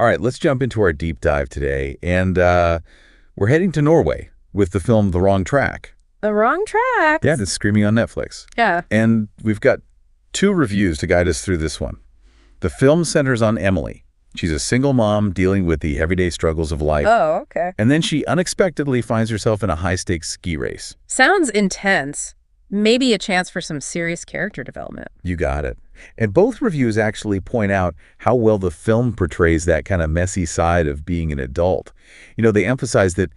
All right, let's jump into our deep dive today. And we're heading to Norway with the film The Wrong Track. The Wrong Track? Yeah, it's streaming on Netflix. Yeah. And we've got 2 reviews to guide us through this one. The film centers on Emilie. She's a single mom dealing with the everyday struggles of life. Oh, okay. And then she unexpectedly finds herself in a high-stakes ski race. Sounds intense. Maybe a chance for some serious character development. You got it. And both reviews actually point out how well the film portrays that kind of messy side of being an adult. You know, they emphasize that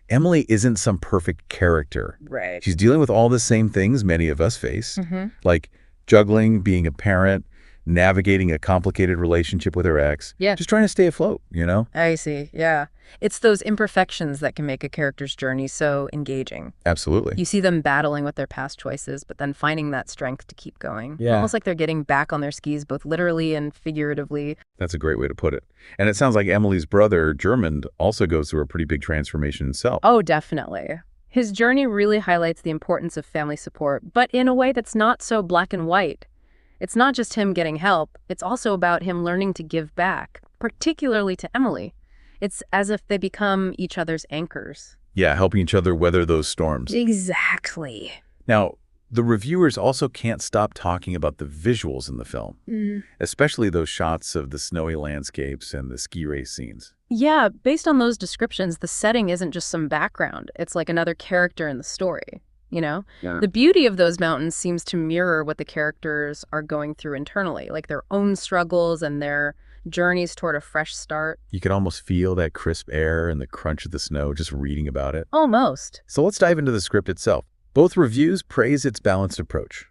Emilie isn't some perfect character. Right. She's dealing with all the same things many of us face, like juggling, being a parent, navigating a complicated relationship with her ex. Yeah. Just trying to stay afloat, you know? I see, yeah. It's those imperfections that can make a character's journey so engaging. Absolutely. You see them battling with their past choices, but then finding that strength to keep going. Yeah. Almost like they're getting back on their skis, both literally and figuratively. That's a great way to put it. And it sounds like Emilie's brother, Germund, also goes through a pretty big transformation himself. Oh, definitely. His journey really highlights the importance of family support, but in a way that's not so black and white. It's not just him getting help, it's also about him learning to give back, particularly to Emilie. It's as if they become each other's anchors. Yeah, helping each other weather those storms. Exactly. Now, the reviewers also can't stop talking about the visuals in the film, especially those shots of the snowy landscapes and the ski race scenes. Yeah, based on those descriptions, the setting isn't just some background. It's like another character in the story, you know? Yeah. The beauty of those mountains seems to mirror what the characters are going through internally, like their own struggles and their journeys toward a fresh start. You can almost feel that crisp air and the crunch of the snow just reading about it. Almost. So let's dive into the script itself. Both reviews praise its balanced approach.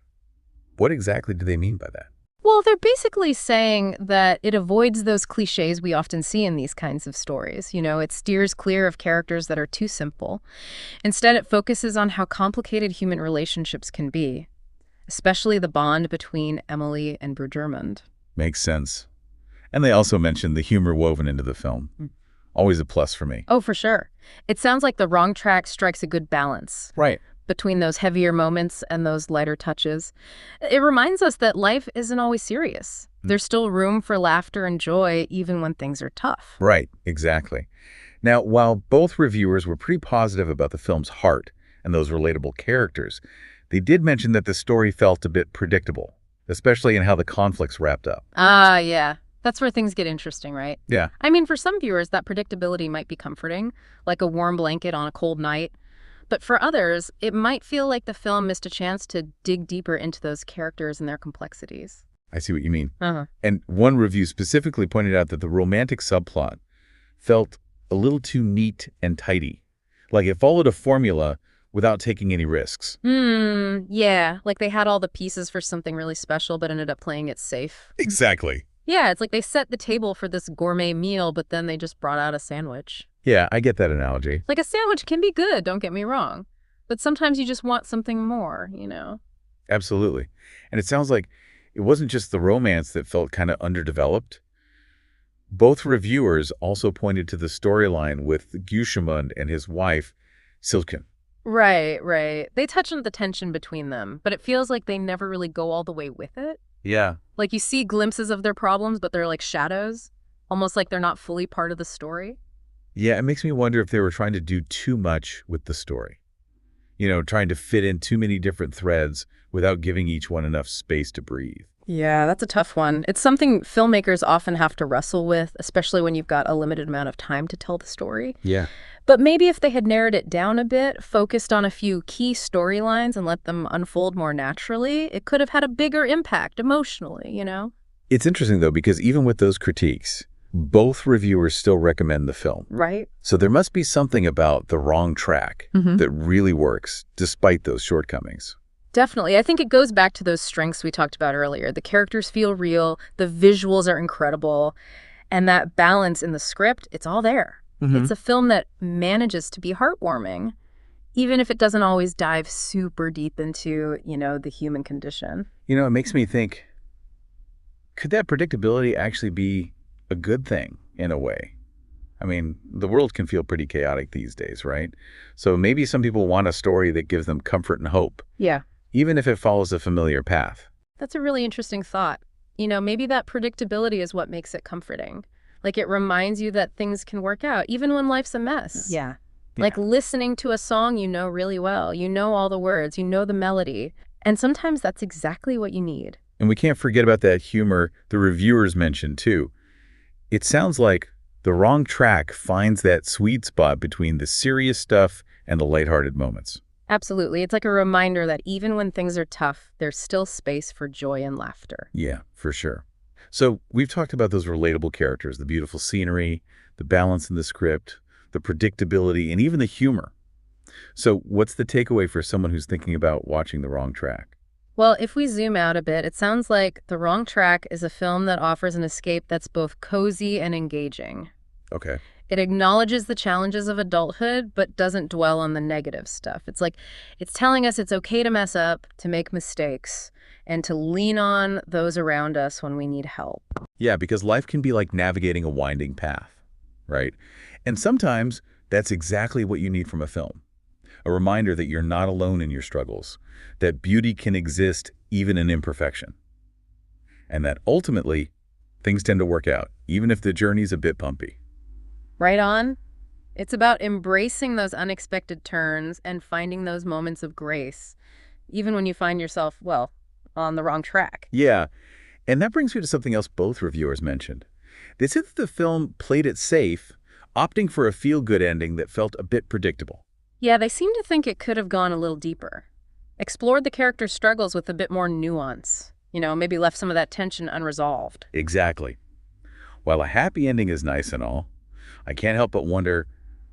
What exactly do they mean by that? Well, they're basically saying that it avoids those cliches we often see in these kinds of stories. You know, it steers clear of characters that are too simple. Instead, it focuses on how complicated human relationships can be, especially the bond between Emilie and Germund. Makes sense. And they also mentioned the humor woven into the film. Always a plus for me. Oh, for sure. It sounds like The Wrong Track strikes a good balance. Right. Between those heavier moments and those lighter touches. It reminds us that life isn't always serious. There's still room for laughter and joy even when things are tough. Right, exactly. Now, while both reviewers were pretty positive about the film's heart and those relatable characters, they did mention that the story felt a bit predictable, especially in how the conflicts wrapped up. Ah, yeah. That's where things get interesting, right? Yeah. I mean, for some viewers, that predictability might be comforting, like a warm blanket on a cold night. But for others, it might feel like the film missed a chance to dig deeper into those characters and their complexities. I see what you mean. Uh-huh. And one review specifically pointed out that the romantic subplot felt a little too neat and tidy. Like it followed a formula without taking any risks. Yeah. Like they had all the pieces for something really special, but ended up playing it safe. Exactly. Yeah, it's like they set the table for this gourmet meal, but then they just brought out a sandwich. Yeah, I get that analogy. Like a sandwich can be good, don't get me wrong. But sometimes you just want something more, you know? Absolutely. And it sounds like it wasn't just the romance that felt kind of underdeveloped. Both reviewers also pointed to the storyline with Gushamund and his wife, Silken. Right, right. They touch on the tension between them, but it feels like they never really go all the way with it. Yeah. Like you see glimpses of their problems, but they're like shadows, almost like they're not fully part of the story. Yeah, it makes me wonder if they were trying to do too much with the story. You know, trying to fit in too many different threads without giving each one enough space to breathe. Yeah, that's a tough one. It's something filmmakers often have to wrestle with, especially when you've got a limited amount of time to tell the story. Yeah. But maybe if they had narrowed it down a bit, focused on a few key storylines and let them unfold more naturally, it could have had a bigger impact emotionally, you know? It's interesting, though, because even with those critiques, both reviewers still recommend the film. Right. So there must be something about The Wrong Track that really works, despite those shortcomings. Definitely. I think it goes back to those strengths we talked about earlier. The characters feel real, the visuals are incredible, and that balance in the script, it's all there. It's a film that manages to be heartwarming, even if it doesn't always dive super deep into, you know, the human condition. You know, it makes me think, could that predictability actually be a good thing in a way? I mean, the world can feel pretty chaotic these days, right? So maybe some people want a story that gives them comfort and hope. Yeah. Even if it follows a familiar path. That's a really interesting thought. You know, maybe that predictability is what makes it comforting. Like it reminds you that things can work out, even when life's a mess. Yeah. Like listening to a song you know really well. You know all the words, you know the melody. And sometimes that's exactly what you need. And we can't forget about that humor the reviewers mentioned, too. It sounds like The Wrong Track finds that sweet spot between the serious stuff and the lighthearted moments. Absolutely. It's like a reminder that even when things are tough, there's still space for joy and laughter. Yeah, for sure. So we've talked about those relatable characters, the beautiful scenery, the balance in the script, the predictability, and even the humor. So what's the takeaway for someone who's thinking about watching The Wrong Track? Well, if we zoom out a bit, it sounds like The Wrong Track is a film that offers an escape that's both cozy and engaging. Okay. It acknowledges the challenges of adulthood, but doesn't dwell on the negative stuff. It's like it's telling us it's okay to mess up, to make mistakes, and to lean on those around us when we need help. Yeah, because life can be like navigating a winding path, right? And sometimes that's exactly what you need from a film. A reminder that you're not alone in your struggles, that beauty can exist even in imperfection, and that ultimately things tend to work out, even if the journey's a bit bumpy. Right on? It's about embracing those unexpected turns and finding those moments of grace, even when you find yourself, well, on the wrong track. Yeah, and that brings me to something else both reviewers mentioned. They said that the film played it safe, opting for a feel-good ending that felt a bit predictable. Yeah, they seem to think it could have gone a little deeper. Explored the character's struggles with a bit more nuance. Maybe left some of that tension unresolved. Exactly. While a happy ending is nice and all, I can't help but wonder,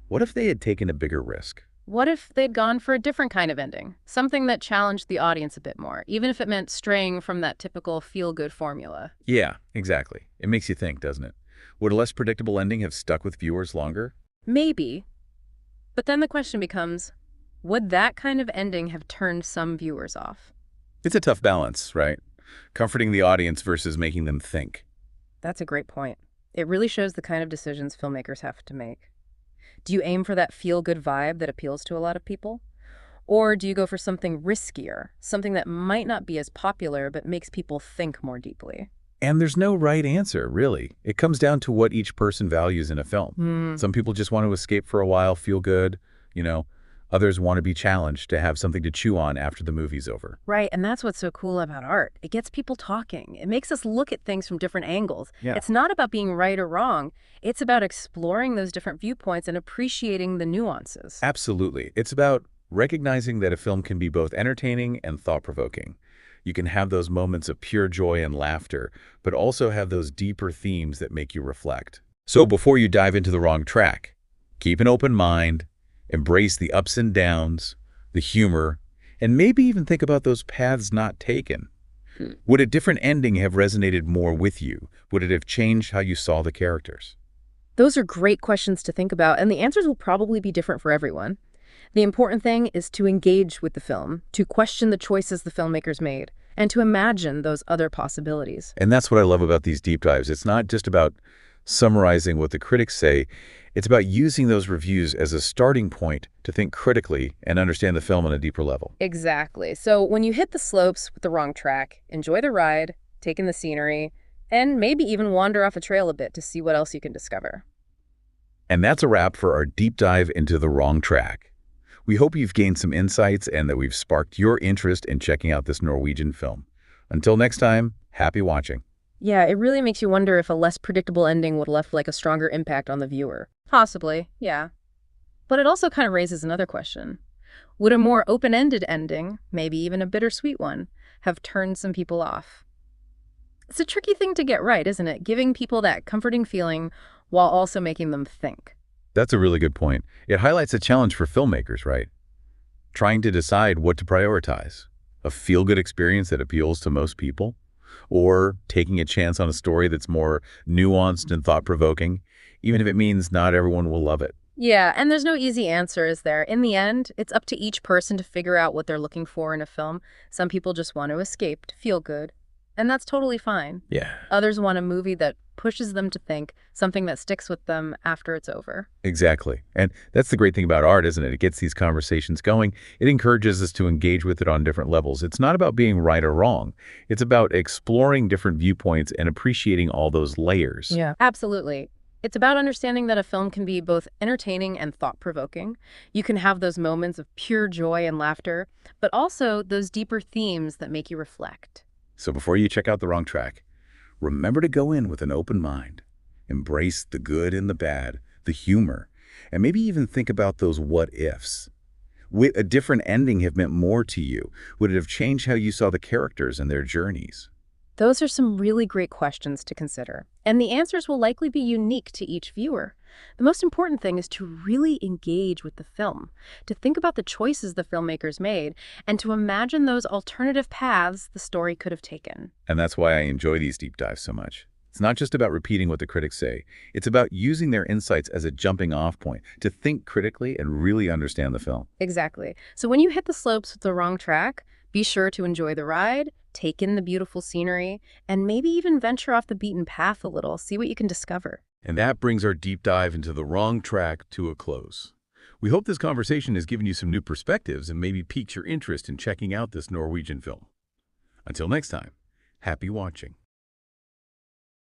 what if they had taken a bigger risk? What if they'd gone for a different kind of ending? Something that challenged the audience a bit more, even if it meant straying from that typical feel-good formula. Yeah, exactly. It makes you think, doesn't it? Would a less predictable ending have stuck with viewers longer? Maybe. But then the question becomes, would that kind of ending have turned some viewers off? It's a tough balance, right? Comforting the audience versus making them think. That's a great point. It really shows the kind of decisions filmmakers have to make. Do you aim for that feel-good vibe that appeals to a lot of people? Or do you go for something riskier, something that might not be as popular but makes people think more deeply? And there's no right answer, really. It comes down to what each person values in a film. Some people just want to escape for a while, feel good, Others want to be challenged to have something to chew on after the movie's over. Right, and that's what's so cool about art. It gets people talking. It makes us look at things from different angles. Yeah. It's not about being right or wrong. It's about exploring those different viewpoints and appreciating the nuances. Absolutely. It's about recognizing that a film can be both entertaining and thought-provoking. You can have those moments of pure joy and laughter, but also have those deeper themes that make you reflect. So before you dive into The Wrong Track, keep an open mind, embrace the ups and downs, the humor, and maybe even think about those paths not taken. Would a different ending have resonated more with you? Would it have changed how you saw the characters? Those are great questions to think about, and the answers will probably be different for everyone. The important thing is to engage with the film, to question the choices the filmmakers made, and to imagine those other possibilities. And that's what I love about these deep dives. It's not just about summarizing what the critics say. It's about using those reviews as a starting point to think critically and understand the film on a deeper level. Exactly. So when you hit the slopes with The Wrong Track, enjoy the ride, take in the scenery, and maybe even wander off a trail a bit to see what else you can discover. And that's a wrap for our deep dive into The Wrong Track. We hope you've gained some insights and that we've sparked your interest in checking out this Norwegian film. Until next time, happy watching. Yeah, it really makes you wonder if a less predictable ending would have left like a stronger impact on the viewer. Possibly, yeah. But it also kind of raises another question. Would a more open-ended ending, maybe even a bittersweet one, have turned some people off? It's a tricky thing to get right, isn't it? Giving people that comforting feeling while also making them think. That's a really good point. It highlights a challenge for filmmakers, right? Trying to decide what to prioritize. A feel-good experience that appeals to most people? Or taking a chance on a story that's more nuanced and thought-provoking, even if it means not everyone will love it. Yeah, and there's no easy answer, is there? In the end, it's up to each person to figure out what they're looking for in a film. Some people just want to escape, to feel good, and that's totally fine. Yeah. Others want a movie that pushes them to think, something that sticks with them after it's over. Exactly. And that's the great thing about art, isn't it? It gets these conversations going. It encourages us to engage with it on different levels. It's not about being right or wrong. It's about exploring different viewpoints and appreciating all those layers. Yeah, absolutely. It's about understanding that a film can be both entertaining and thought-provoking. You can have those moments of pure joy and laughter, but also those deeper themes that make you reflect. So before you check out The Wrong Track, remember to go in with an open mind. Embrace the good and the bad, the humor, and maybe even think about those what-ifs. Would a different ending have meant more to you? Would it have changed how you saw the characters and their journeys? Those are some really great questions to consider, and the answers will likely be unique to each viewer. The most important thing is to really engage with the film, to think about the choices the filmmakers made, and to imagine those alternative paths the story could have taken. And that's why I enjoy these deep dives so much. It's not just about repeating what the critics say. It's about using their insights as a jumping-off point to think critically and really understand the film. Exactly. So when you hit the slopes with The Wrong Track, be sure to enjoy the ride, take in the beautiful scenery, and maybe even venture off the beaten path a little, see what you can discover. And that brings our deep dive into The Wrong Track to a close. We hope this conversation has given you some new perspectives and maybe piqued your interest in checking out this Norwegian film. Until next time, happy watching.